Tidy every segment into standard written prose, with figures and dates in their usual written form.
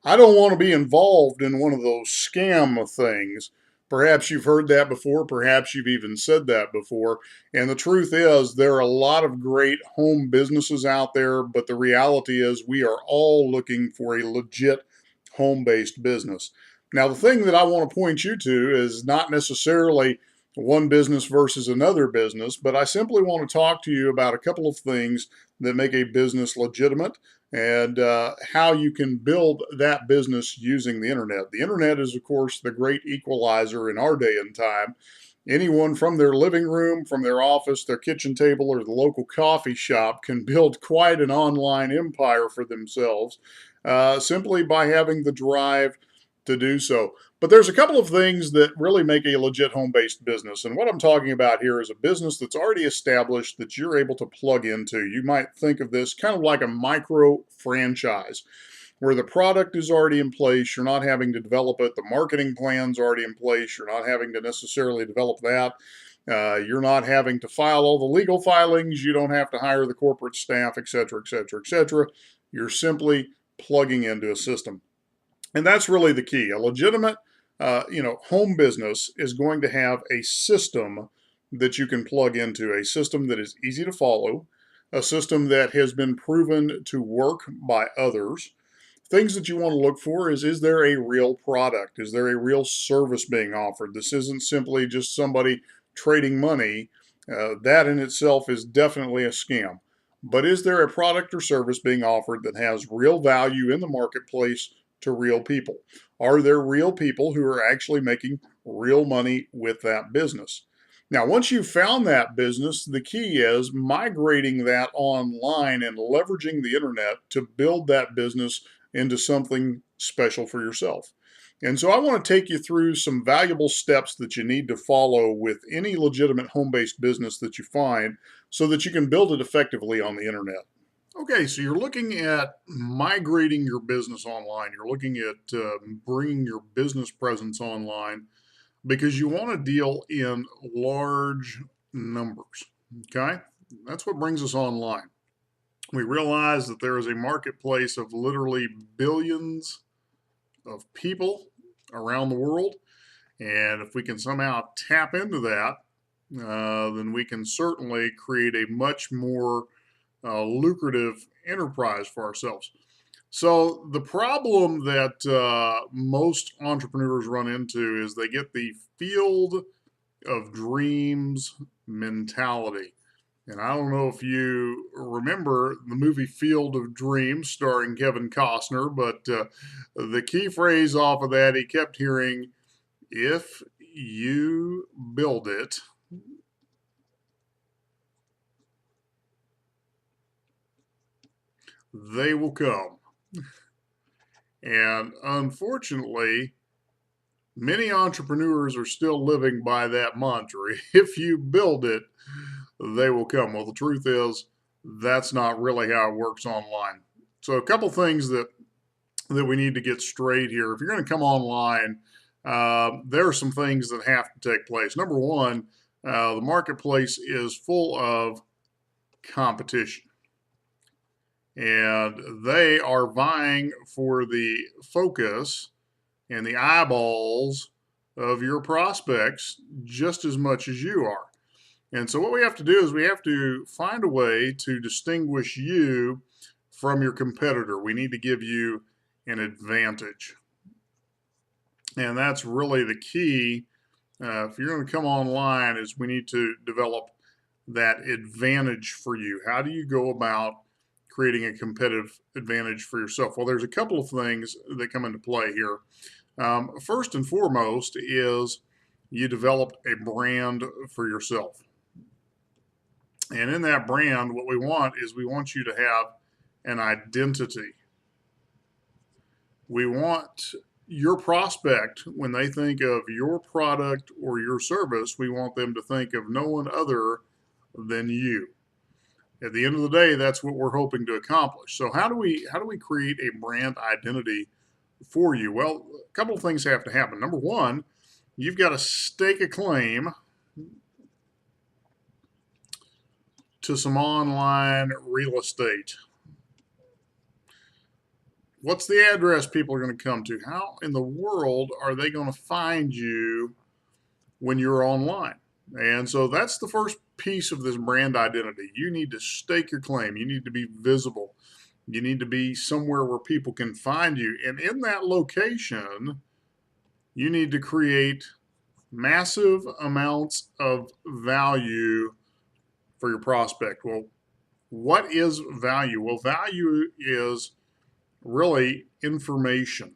I don't want to be involved in one of those scam things. Perhaps you've heard that before. Perhaps you've even said that before. And the truth is, there are a lot of great home businesses out there, but the reality is, we are all looking for a legit home based business. Now, the thing that I want to point you to is not necessarily one business versus another business, but I simply want to talk to you about a couple of things that make a business legitimate and how you can build that business using the internet. The internet is, of course, the great equalizer in our day and time. Anyone from their living room, from their office, their kitchen table, or the local coffee shop can build quite an online empire for themselves simply by having the drive to do so. But there's a couple of things that really make a legit home-based business. And what I'm talking about here is a business that's already established that you're able to plug into. You might think of this kind of like a micro franchise where the product is already in place. You're not having to develop it. The marketing plan's already in place. You're not having to necessarily develop that. You're not having to file all the legal filings. You don't have to hire the corporate staff, et cetera, et cetera, et cetera. You're simply plugging into a system. And that's really the key. A legitimate, home business is going to have a system that you can plug into, a system that is easy to follow, a system that has been proven to work by others. Things that you want to look for is there a real product? Is there a real service being offered? This isn't simply just somebody trading money. That in itself is definitely a scam. But is there a product or service being offered that has real value in the marketplace to real people? Are there real people who are actually making real money with that business? Now, once you've found that business, the key is migrating that online and leveraging the internet to build that business into something special for yourself. And so I want to take you through some valuable steps that you need to follow with any legitimate home-based business that you find so that you can build it effectively on the internet. Okay, so you're looking at migrating your business online. You're looking at bringing your business presence online because you want to deal in large numbers. Okay, that's what brings us online. We realize that there is a marketplace of literally billions of people around the world. And if we can somehow tap into that, then we can certainly create a much more lucrative enterprise for ourselves. So the problem that most entrepreneurs run into is they get the field of dreams mentality. And I don't know if you remember the movie Field of Dreams starring Kevin Costner, but the key phrase off of that he kept hearing, if you build it, they will come. And unfortunately, many entrepreneurs are still living by that mantra. If you build it, they will come. Well, the truth is, that's not really how it works online. So, a couple things that we need to get straight here. If you're going to come online, there are some things that have to take place. Number one, the marketplace is full of competition, and they are vying for the focus and the eyeballs of your prospects just as much as you are. And so what we have to do is we have to find a way to distinguish you from your competitor. We need to give you an advantage. And that's really the key. If you're going to come online, is we need to develop that advantage for you. How do you go about creating a competitive advantage for yourself? Well, there's a couple of things that come into play here. First and foremost is you develop a brand for yourself. And in that brand, what we want is we want you to have an identity. We want your prospect, when they think of your product or your service, we want them to think of no one other than you. At the end of the day, that's what we're hoping to accomplish. So how do we create a brand identity for you? Well, a couple of things have to happen. Number one, you've got to stake a claim to some online real estate. What's the address people are going to come to? How in the world are they going to find you when you're online? And so that's the first piece of this brand identity. You need to stake your claim. You need to be visible. You need to be somewhere where people can find you. And in that location, you need to create massive amounts of value for your prospect. Well, what is value? Well, value is really information.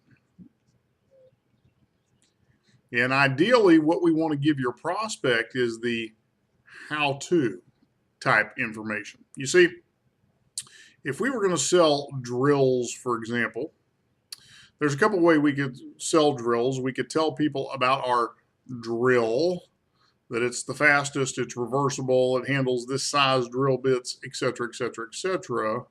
And ideally, what we want to give your prospect is the how to type information. You see, if we were going to sell drills, for example, there's a couple ways we could sell drills. We could tell people about our drill, that it's the fastest, it's reversible, it handles this size drill bits, etc., etc., etc.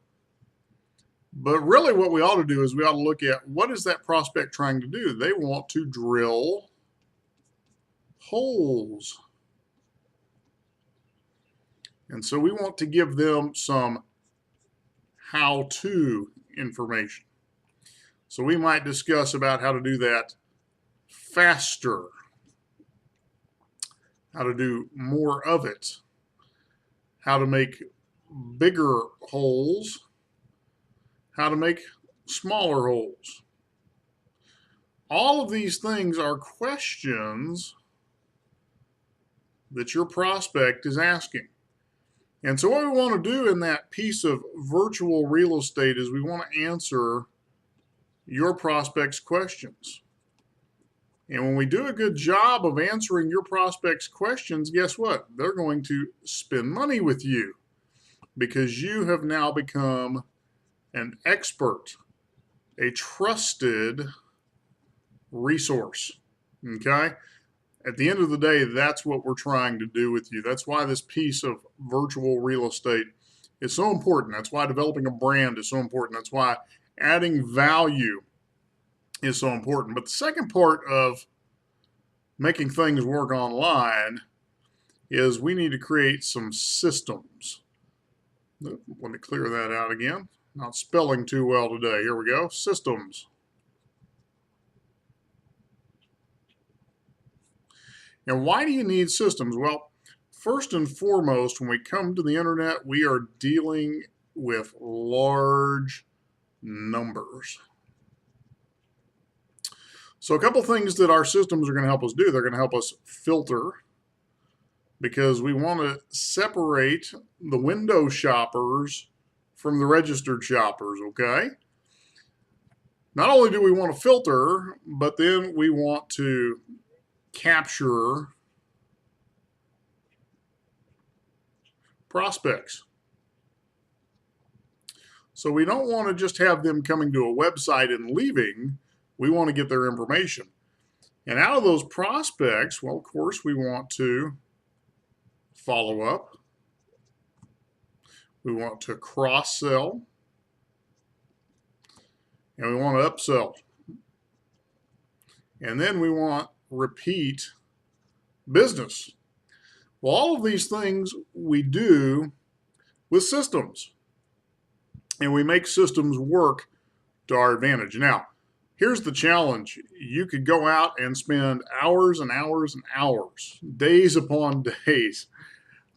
But really what we ought to do is we ought to look at what is that prospect trying to do? They want to drill holes. And so we want to give them some how-to information. So we might discuss about how to do that faster, how to do more of it, how to make bigger holes, how to make smaller holes. All of these things are questions that your prospect is asking. And so what we want to do in that piece of virtual real estate is we want to answer your prospect's questions. And when we do a good job of answering your prospect's questions, guess what? They're going to spend money with you because you have now become an expert, a trusted resource. Okay? At the end of the day, that's what we're trying to do with you. That's why this piece of virtual real estate is so important. That's why developing a brand is so important. That's why adding value is so important. But the second part of making things work online is we need to create some systems. Let me clear that out again. Not spelling too well today. Here we go. Systems. And why do you need systems? Well, first and foremost, when we come to the internet, we are dealing with large numbers. So a couple things that our systems are going to help us do. They're going to help us filter because we want to separate the window shoppers from the registered shoppers, okay? Not only do we want to filter, but then we want to capture prospects. So we don't want to just have them coming to a website and leaving. We want to get their information. And out of those prospects, well, of course, we want to follow up. We want to cross-sell. And we want to upsell. And then we want repeat business. Well, all of these things we do with systems. And we make systems work to our advantage. Now, here's the challenge. You could go out and spend hours and hours and hours, days upon days,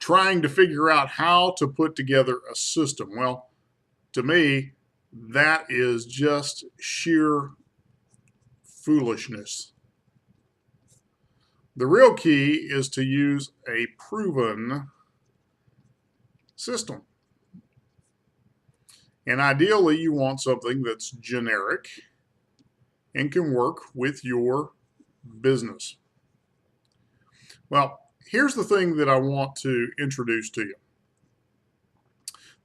trying to figure out how to put together a system. Well, to me, that is just sheer foolishness. The real key is to use a proven system. And ideally, you want something that's generic and can work with your business. Well, here's the thing that I want to introduce to you.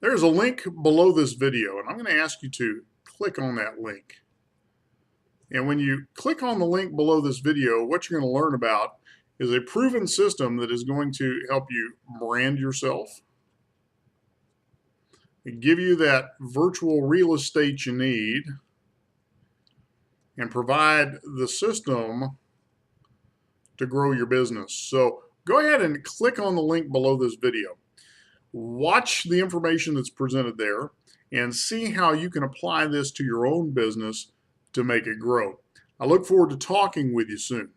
There's a link below this video, and I'm going to ask you to click on that link. And when you click on the link below this video, what you're going to learn about is a proven system that is going to help you brand yourself, give you that virtual real estate you need, and provide the system to grow your business. So go ahead and click on the link below this video. Watch the information that's presented there, and see how you can apply this to your own business to make it grow. I look forward to talking with you soon.